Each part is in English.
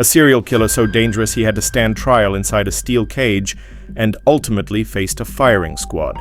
A serial killer so dangerous he had to stand trial inside a steel cage and ultimately faced a firing squad.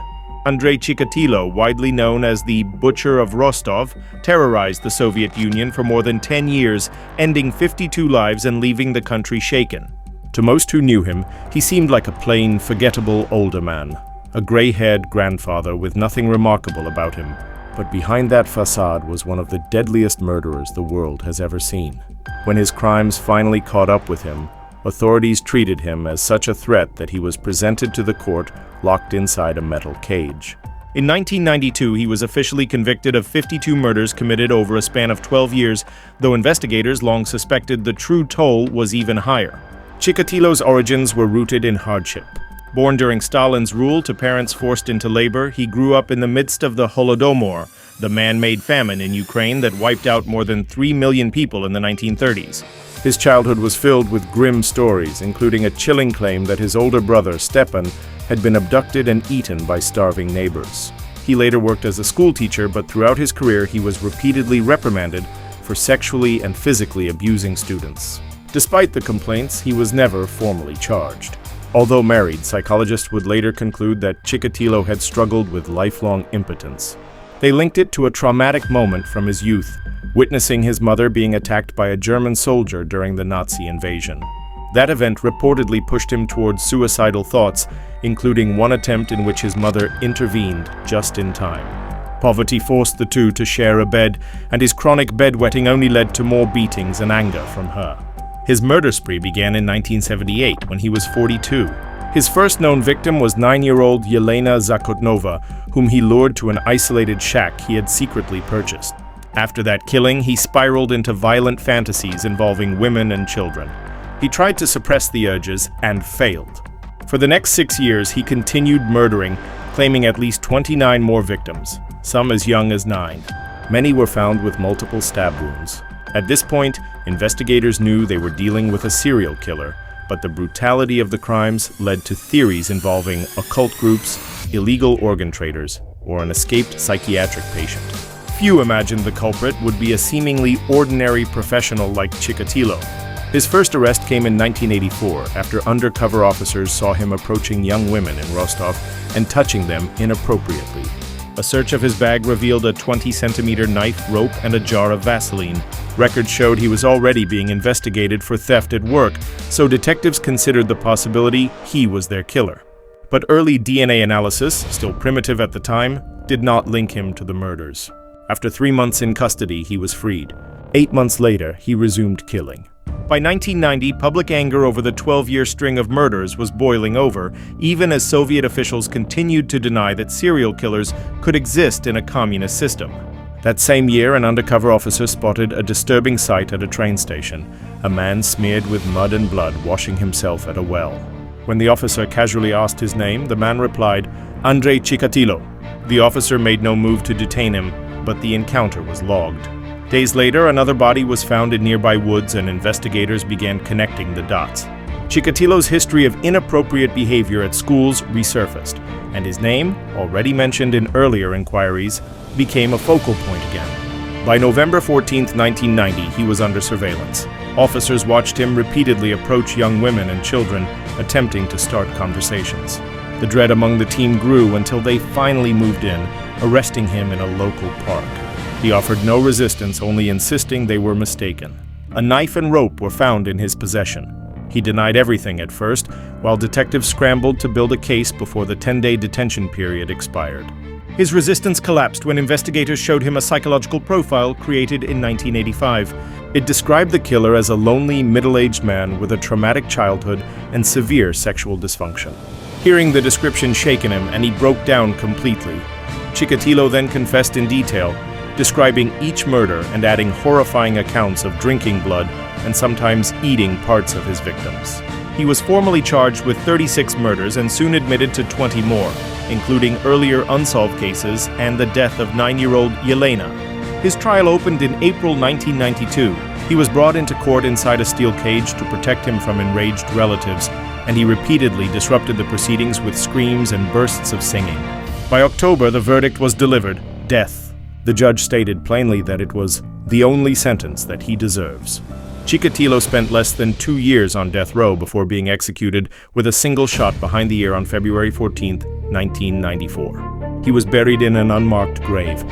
Andrei Chikatilo, widely known as the Butcher of Rostov, terrorized the Soviet Union for more than 10 years, ending 52 lives and leaving the country shaken. To most who knew him, he seemed like a plain, forgettable older man, a gray-haired grandfather with nothing remarkable about him. But behind that facade was one of the deadliest murderers the world has ever seen. When his crimes finally caught up with him, authorities treated him as such a threat that he was presented to the court locked inside a metal cage. In 1992, he was officially convicted of 52 murders committed over a span of 12 years, though investigators long suspected the true toll was even higher. Chikatilo's origins were rooted in hardship. Born during Stalin's rule to parents forced into labor, he grew up in the midst of the Holodomor, the man-made famine in Ukraine that wiped out more than 3 million people in the 1930s. His childhood was filled with grim stories, including a chilling claim that his older brother, Stepan, had been abducted and eaten by starving neighbors. He later worked as a schoolteacher, but throughout his career he was repeatedly reprimanded for sexually and physically abusing students. Despite the complaints, he was never formally charged. Although married, psychologists would later conclude that Chikatilo had struggled with lifelong impotence. They linked it to a traumatic moment from his youth, witnessing his mother being attacked by a German soldier during the Nazi invasion. That event reportedly pushed him towards suicidal thoughts, including one attempt in which his mother intervened just in time. Poverty forced the two to share a bed, and his chronic bedwetting only led to more beatings and anger from her. His murder spree began in 1978, when he was 42. His first known victim was 9-year-old Yelena Zakotnova, whom he lured to an isolated shack he had secretly purchased. After that killing, he spiraled into violent fantasies involving women and children. He tried to suppress the urges and failed. For the next 6 years, he continued murdering, claiming at least 29 more victims, some as young as 9. Many were found with multiple stab wounds. At this point, investigators knew they were dealing with a serial killer, but the brutality of the crimes led to theories involving occult groups, illegal organ traders, or an escaped psychiatric patient. Few imagined the culprit would be a seemingly ordinary professional like Chikatilo. His first arrest came in 1984 after undercover officers saw him approaching young women in Rostov and touching them inappropriately. A search of his bag revealed a 20-centimeter knife, rope, and a jar of Vaseline. Records showed he was already being investigated for theft at work, so detectives considered the possibility he was their killer. But early DNA analysis, still primitive at the time, did not link him to the murders. After 3 months in custody, he was freed. 8 months later, he resumed killing. By 1990, public anger over the 12-year string of murders was boiling over, even as Soviet officials continued to deny that serial killers could exist in a communist system. That same year, an undercover officer spotted a disturbing sight at a train station, a man smeared with mud and blood washing himself at a well. When the officer casually asked his name, the man replied, "Andrei Chikatilo." The officer made no move to detain him, but the encounter was logged. Days later, another body was found in nearby woods and investigators began connecting the dots. Chikatilo's history of inappropriate behavior at schools resurfaced, and his name, already mentioned in earlier inquiries, became a focal point again. By November 14, 1990, he was under surveillance. Officers watched him repeatedly approach young women and children, attempting to start conversations. The dread among the team grew until they finally moved in, arresting him in a local park. He offered no resistance, only insisting they were mistaken. A knife and rope were found in his possession. He denied everything at first, while detectives scrambled to build a case before the 10-day detention period expired. His resistance collapsed when investigators showed him a psychological profile created in 1985. It described the killer as a lonely, middle-aged man with a traumatic childhood and severe sexual dysfunction. Hearing the description shaken him, and he broke down completely. Chikatilo then confessed in detail, describing each murder and adding horrifying accounts of drinking blood and sometimes eating parts of his victims. He was formally charged with 36 murders and soon admitted to 20 more, including earlier unsolved cases and the death of 9-year-old Yelena. His trial opened in April 1992. He was brought into court inside a steel cage to protect him from enraged relatives, and he repeatedly disrupted the proceedings with screams and bursts of singing. By October, the verdict was delivered: death. The judge stated plainly that it was the only sentence that he deserves. Chikatilo spent less than 2 years on death row before being executed with a single shot behind the ear on February 14, 1994. He was buried in an unmarked grave,